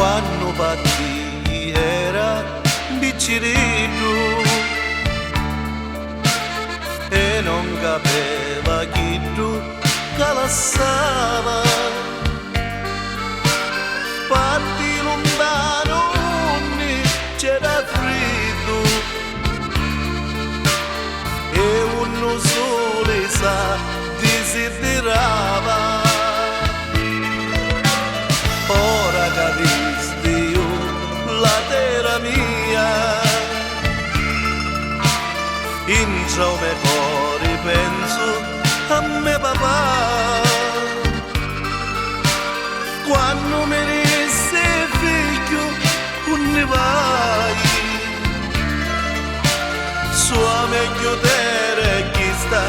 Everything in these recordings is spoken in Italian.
quando parti era piccirino e non capeva chi tu calassava. Parti lontano c'era freddo e uno sole sa desiderava. Ora capisti io la terra mia, intra me cuore penso a me papà, quando mi disse figlio ne vai, sua meglio terra chi sta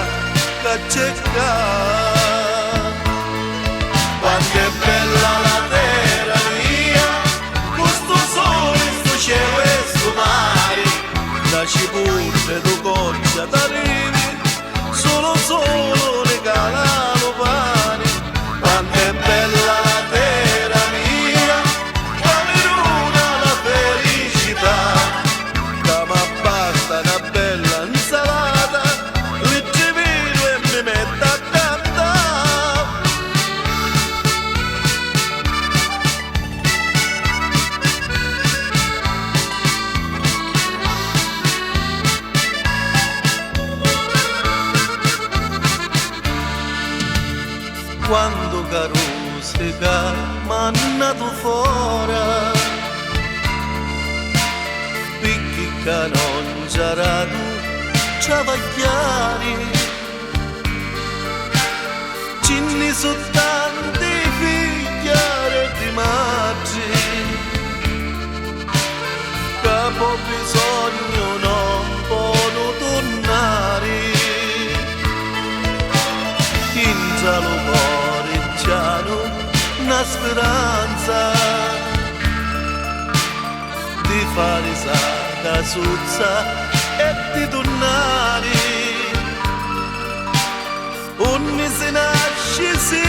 a cercare. Quanto è bella la terra mia, questo sole, sto cielo e sto mare, da cipolle tu goccia t'arrivi, solo regalano pane. Quanto è bella la terra mia, come luna la felicità, che mi basta una bella insalata, li giro e mi metto a cantare. Quando caruse che m'hanno fuori, picchi che non c'era tu ciavagliari, ce ne sono tanti figliari di madri, che po' bisogno non possono tornare. Intra lo cuore c'hanno una speranza di fare sa casuzza e di tornare. Ogni si nasce si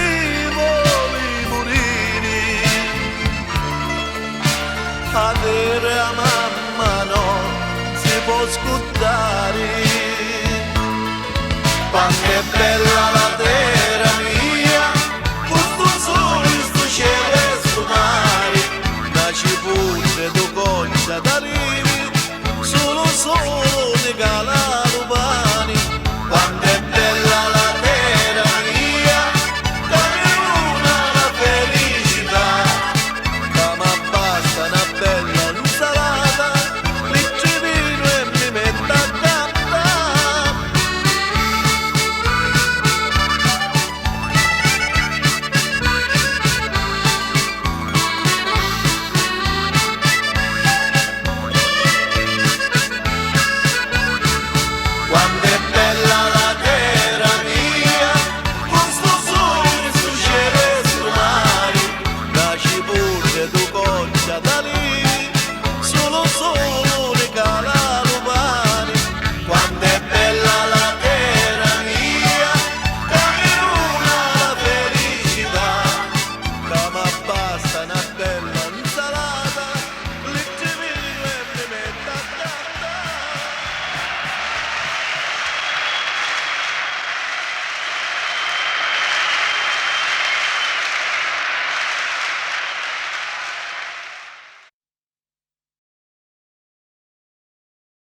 vuole morire, avere a mamma no si può scordare. Quanto è bella la terra mia, questo sole, sto cielo e sto mare, da cipolle tu goccia t'arrivi, solo